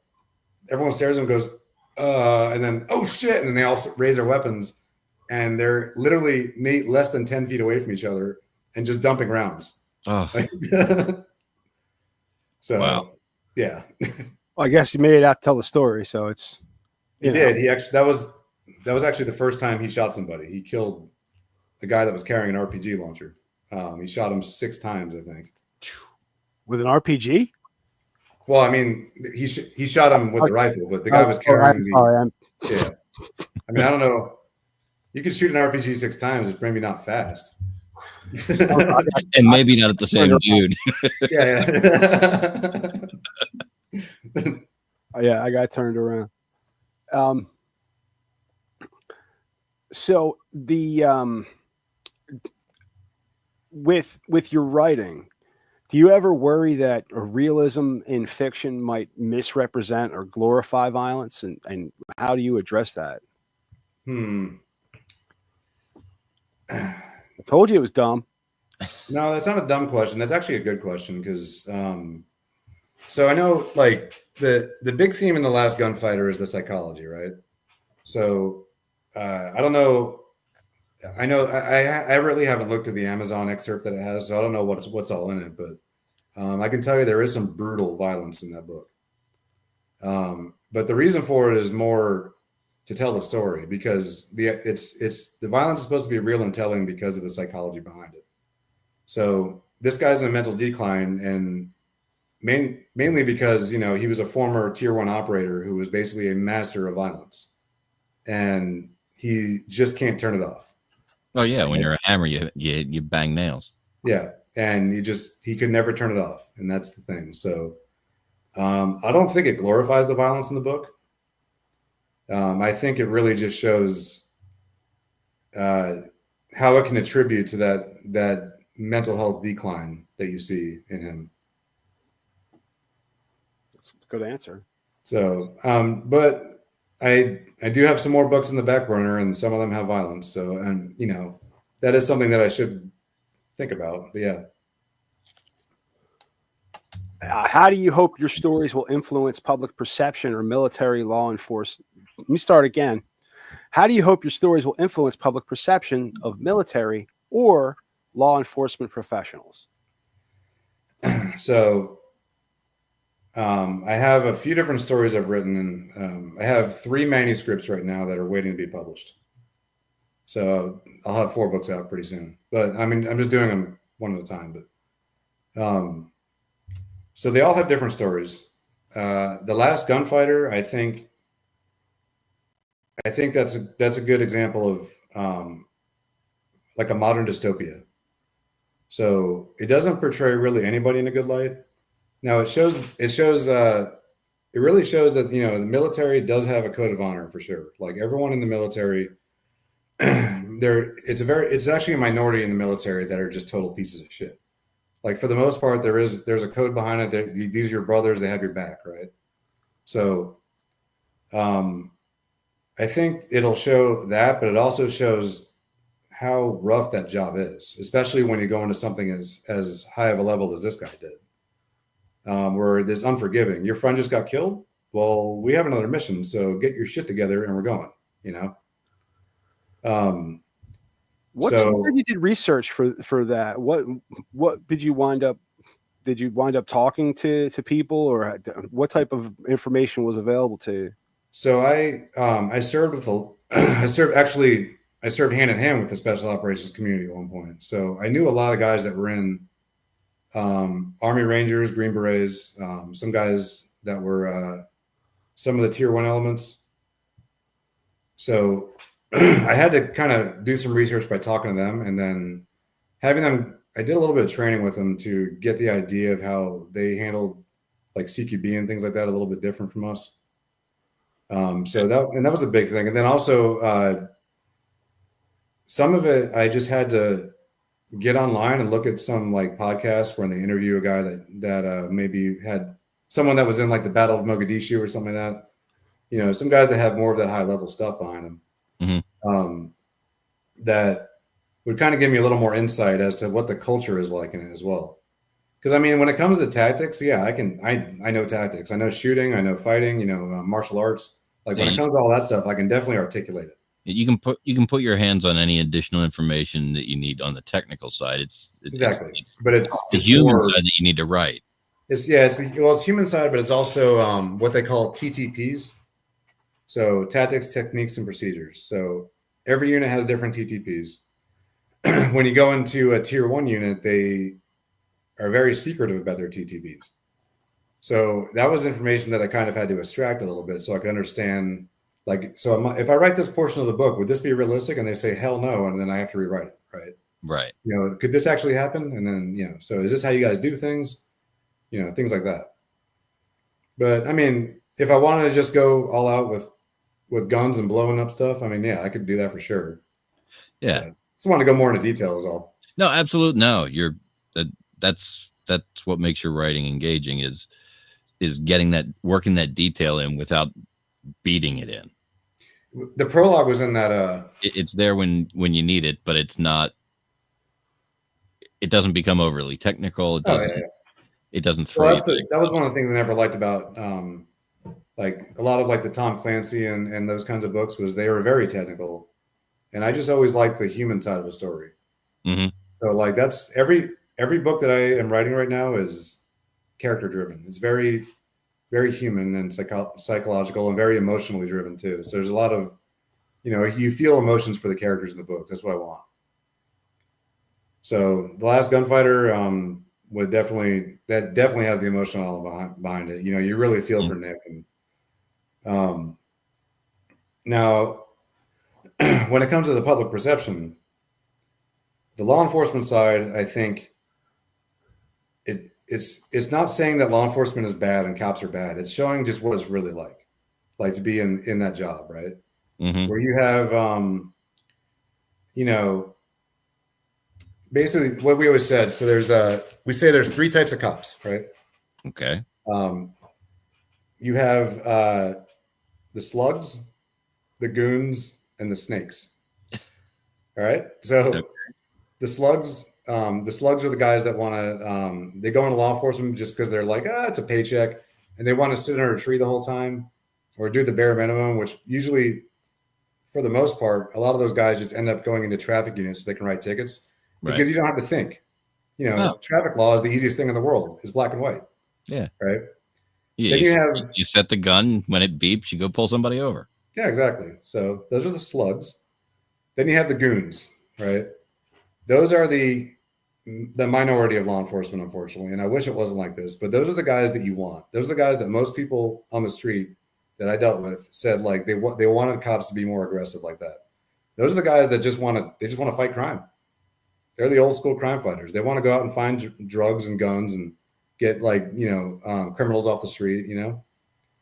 everyone stares at him, goes, and then, oh shit. And then they all raise their weapons, and they're literally less than 10 feet away from each other and just dumping rounds. Oh. So, wow. Yeah. Well, I guess you made it out to tell the story, so it's. He did. He actually, that was that was actually the first time he shot somebody. He killed a guy that was carrying an RPG launcher. He shot him 6 times, I think. With an RPG? Well, I mean, he shot him with the rifle, but the guy was carrying yeah. I mean, I don't know. You could shoot an RPG 6 times. It's maybe not fast. And maybe not at the same dude. Yeah, I got turned around. So the with your writing, do you ever worry that a realism in fiction might misrepresent or glorify violence, and how do you address that? I told you it was dumb. No, that's not a dumb question. That's actually a good question because so I know like the big theme in The Last Gunfighter is the psychology, right? So I don't know. I know I really haven't looked at the Amazon excerpt that it has, so I don't know what's all in it, but I can tell you there is some brutal violence in that book. But the reason for it is more to tell the story because the violence is supposed to be real and telling because of the psychology behind it. So this guy's in a mental decline, and mainly because he was a former tier 1 operator who was basically a master of violence, and he just can't turn it off. Oh yeah, when you're a hammer, you bang nails. Yeah, and he could never turn it off, and that's the thing. So I don't think it glorifies the violence in the book. I think it really just shows how it can attribute to that mental health decline that you see in him. That's a good answer. So, but I do have some more books in the back burner, and some of them have violence. So, and that is something that I should think about. But yeah. How do you hope your stories will influence public perception or military law enforcement? Let me start again. How do you hope your stories will influence public perception of military or law enforcement professionals? So I have a few different stories I've written, and I have 3 manuscripts right now that are waiting to be published. So I'll have 4 books out pretty soon. But I mean, I'm just doing them one at a time. But so they all have different stories. The Last Gunfighter, I think that's a good example of like a modern dystopia. So it doesn't portray really anybody in a good light. Now it really shows that the military does have a code of honor for sure. Like everyone in the military, it's actually a minority in the military that are just total pieces of shit. Like for the most part, there's a code behind it. These are your brothers; they have your back, right? So, I think it'll show that, but it also shows how rough that job is, especially when you go into something as high of a level as this guy did, where there's unforgiving. Your friend just got killed. Well, we have another mission, so get your shit together and we're going. You did research for that? What did you wind up? Did you wind up talking to people, or what type of information was available to you? So I served I served hand in hand with the special operations community at one point. So I knew a lot of guys that were in Army Rangers, Green Berets, some guys that were some of the tier 1 elements. So I had to kind of do some research by talking to them, and then having them, I did a little bit of training with them to get the idea of how they handled like CQB and things like that a little bit different from us. So that was the big thing. And then also some of it, I just had to get online and look at some like podcasts where they interview a guy that maybe had someone that was in like the Battle of Mogadishu or something like that. Some guys that have more of that high level stuff behind them. Mm-hmm. That would kind of give me a little more insight as to what the culture is like in it as well. Because I mean, when it comes to tactics, yeah, I know tactics. I know shooting. I know fighting. Martial arts. Like when it comes to all that stuff, I can definitely articulate it. You can put your hands on any additional information that you need on the technical side. It's the human side that you need to write. It's human side, but it's also what they call TTPs. So tactics, techniques, and procedures. So every unit has different TTPs. When you go into a tier 1 unit, they are very secretive about their TTPs. So that was information that I kind of had to extract a little bit so I could understand. Like, so if I write this portion of the book, would this be realistic? And they say, hell no. And then I have to rewrite it, right? Right. You know, could this actually happen? And then, you know, so is this how you guys do things? You know, things like that. But I mean, if I wanted to just go all out with guns and blowing up stuff, I mean, yeah, I could do that for sure. Yeah. Just want to go more into detail is all. No, absolutely. No, that's what makes your writing engaging is working that detail in without beating it in. The prologue was in that. It's there when you need it, but it's not. It doesn't become overly technical. It doesn't. It doesn't throw. Well, that was one of the things I never liked about like a lot of like the Tom Clancy and those kinds of books was they were very technical, and I just always liked the human side of a story. Mm-hmm. So like that's every book that I am writing right now is character driven. It's very, very human and psychological and very emotionally driven too. So there's a lot of, you know, you feel emotions for the characters in the books. That's what I want. So The Last Gunfighter definitely has the emotional element behind it. You know, you really feel for Nick. And now, when it comes to the public perception, the law enforcement side, I think it's not saying that law enforcement is bad and cops are bad. It's showing just what it's really like to be in that job, right? Mm-hmm. Where you have, you know, basically what we always said. So we say there's 3 types of cops, right? Okay. You have the slugs, the goons, and the snakes. All right. So Okay. the slugs are the guys that want to, they go into law enforcement just because they're like, it's a paycheck, and they want to sit under a tree the whole time or do the bare minimum, which usually, for the most part, a lot of those guys just end up going into traffic units so they can write tickets because you don't have to think. You know, traffic law is the easiest thing in the world. It's black and white. Yeah. Right. Yeah, then you set the gun when it beeps, you go pull somebody over. Yeah, exactly. So those are the slugs. Then you have the goons, right? Those are the minority of law enforcement, unfortunately. And I wish it wasn't like this, but those are the guys that you want. Those are the guys that most people on the street that I dealt with said like they wanted cops to be more aggressive like that. Those are the guys that just want to fight crime. They're the old school crime fighters. They want to go out and find drugs and guns and get like, you know, criminals off the street, you know?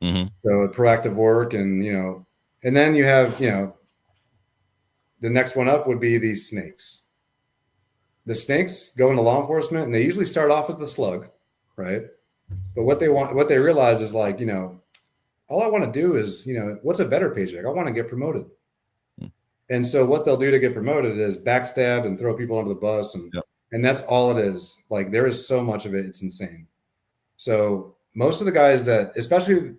Mm-hmm. So proactive work and, you know, and then you have, you know, the next one up would be these snakes. The snakes go into law enforcement and they usually start off as the slug, right? But what they realize is like, you know, all I want to do is, you know, what's a better paycheck? I want to get promoted. And so what they'll do to get promoted is backstab and throw people under the bus. And that's all it is. Like there is so much of it. It's insane. So most of the guys that, especially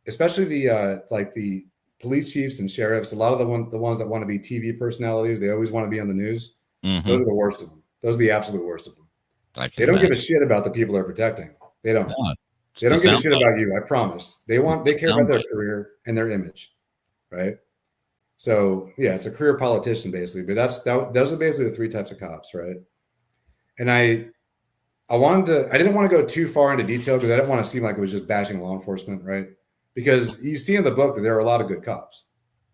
the like the police chiefs and sheriffs, a lot of the ones that want to be TV personalities, they always want to be on the news. Mm-hmm. Those are the worst of them. Those are the absolute worst of them. They don't give a shit about the people they're protecting. They don't. No, they don't give a shit about you. I promise. They care about their career and their image, right? So yeah, it's a career politician basically. But those are basically the 3 types of cops, right? And I didn't want to go too far into detail because I didn't want to seem like it was just bashing law enforcement, right? Because you see in the book that there are a lot of good cops,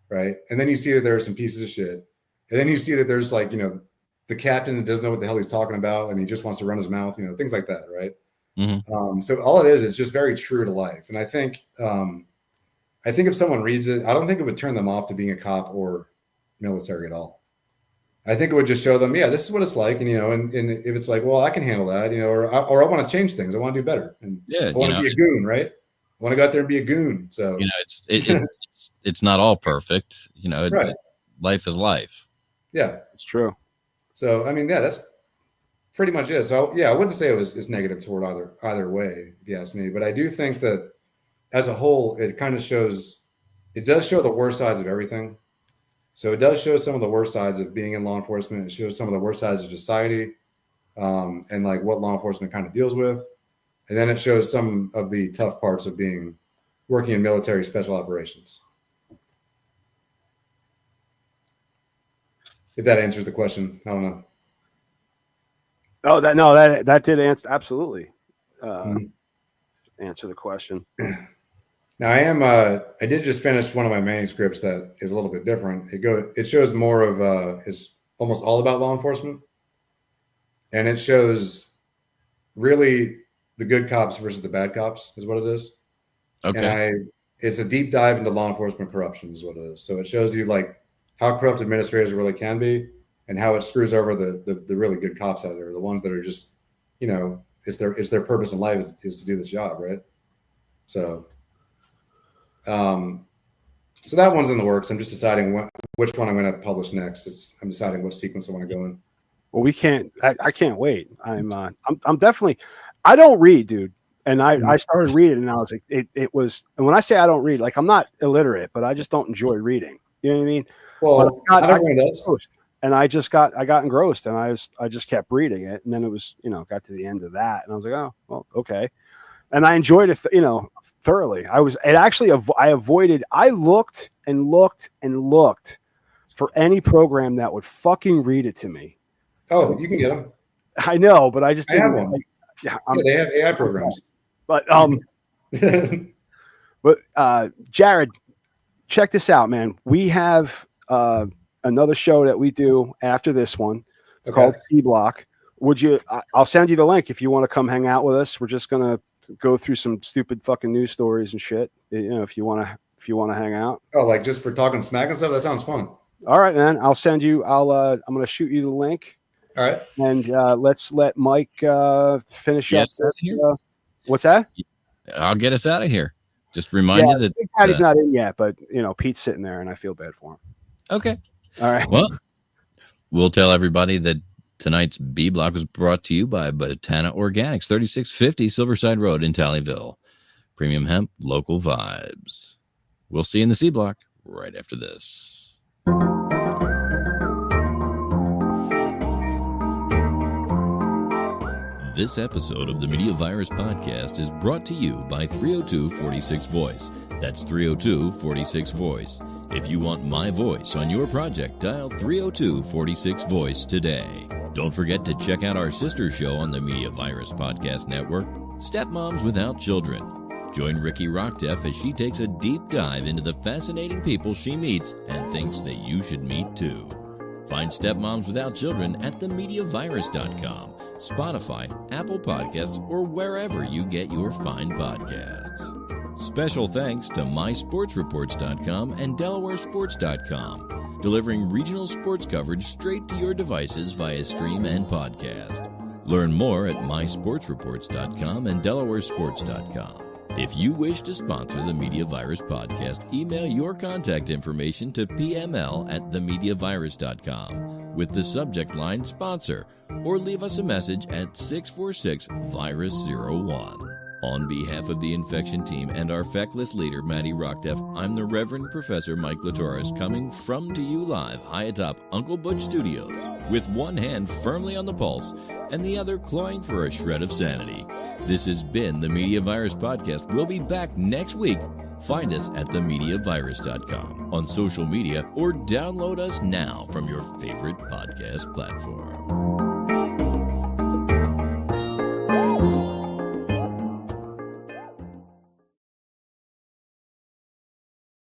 right? And then you see that there are some pieces of shit. And then you see that there's like, you know, the captain that doesn't know what the hell he's talking about and he just wants to run his mouth, you know, things like that, right? Mm-hmm. So all it is, it's just very true to life. And I think if someone reads it, I don't think it would turn them off to being a cop or military at all. I think it would just show them, yeah, this is what it's like. And, you know, and if it's like, well, I can handle that, you know, or I want to change things. I want to do better. And yeah, I want to be a goon, right? I want to go out there and be a goon. So, you know, it's not all perfect. You know, right. Life is life. Yeah, it's true. So, I mean, yeah, that's pretty much it. So, yeah, I wouldn't say it's negative toward either way, if you ask me. But I do think that as a whole, it kind of shows, it does show the worst sides of everything. So it does show some of the worst sides of being in law enforcement. It shows some of the worst sides of society and like what law enforcement kind of deals with. And then it shows some of the tough parts of being working in military special operations. If that answers the question, I don't know. Oh, that did answer absolutely answer the question. Now I did just finish one of my manuscripts that is a little bit different. It shows more of it's almost all about law enforcement, and it shows really the good cops versus the bad cops is what it is. Okay. And it's a deep dive into law enforcement corruption is what it is. So it shows you like how corrupt administrators really can be and how it screws over the really good cops out there, the ones that are just, it's their purpose in life is to do this job, right? So so that one's in the works. I'm just deciding which one I'm going to publish next. I'm deciding what sequence I want to go in. Well, I can't wait. I'm definitely, I don't read, dude. And I started reading and I was like, it was, and when I say I don't read, like I'm not illiterate, but I just don't enjoy reading. You know what I mean? Well, and I got engrossed and I just kept reading it. And then it was, got to the end of that and I was like, oh, well, okay. And I enjoyed it, thoroughly. I looked and looked and looked for any program that would fucking read it to me. Oh, you can get them. I know, but I just didn't. I have one. They have AI programs. But Jared, check this out, man. We have another show that we do after this one. It's called C Block. I'll send you the link if you want to come hang out with us. We're just gonna go through some stupid fucking news stories and shit. If you want to hang out. Oh, like just for talking smack and stuff. That sounds fun. All right, man. I'll send you. I'm gonna shoot you the link. All right. And let's let Mike finish up. What's that? I'll get us out of here. Just remind you that Big Patty's not in yet, but Pete's sitting there, and I feel bad for him. Okay. All right. Well, we'll tell everybody that tonight's B Block was brought to you by Botana Organics, 3650 Silverside Road in Tallyville. Premium hemp, local vibes. We'll see you in the C Block right after this. This episode of the Media Virus Podcast is brought to you by 302-46 Voice. That's 302-46 Voice. If you want my voice on your project, dial 302-46 Voice today. Don't forget to check out our sister show on the Media Virus Podcast Network, Stepmoms Without Children. Join Ricky Rockdeff as she takes a deep dive into the fascinating people she meets and thinks that you should meet too. Find Stepmoms Without Children at themediavirus.com, Spotify, Apple Podcasts, or wherever you get your fine podcasts. Special thanks to mysportsreports.com and delawaresports.com, delivering regional sports coverage straight to your devices via stream and podcast. Learn more at mysportsreports.com and delawaresports.com. If you wish to sponsor the Media Virus Podcast, email your contact information to pml@themediavirus.com with the subject line sponsor, or leave us a message at 646-VIRUS-01. On behalf of the infection team and our feckless leader, Maddie Rockdeff, I'm the Reverend Professor Mike Latoris, coming to you live high atop Uncle Butch Studios, with one hand firmly on the pulse and the other clawing for a shred of sanity. This has been the Media Virus Podcast. We'll be back next week. Find us at themediavirus.com, on social media, or download us now from your favorite podcast platform.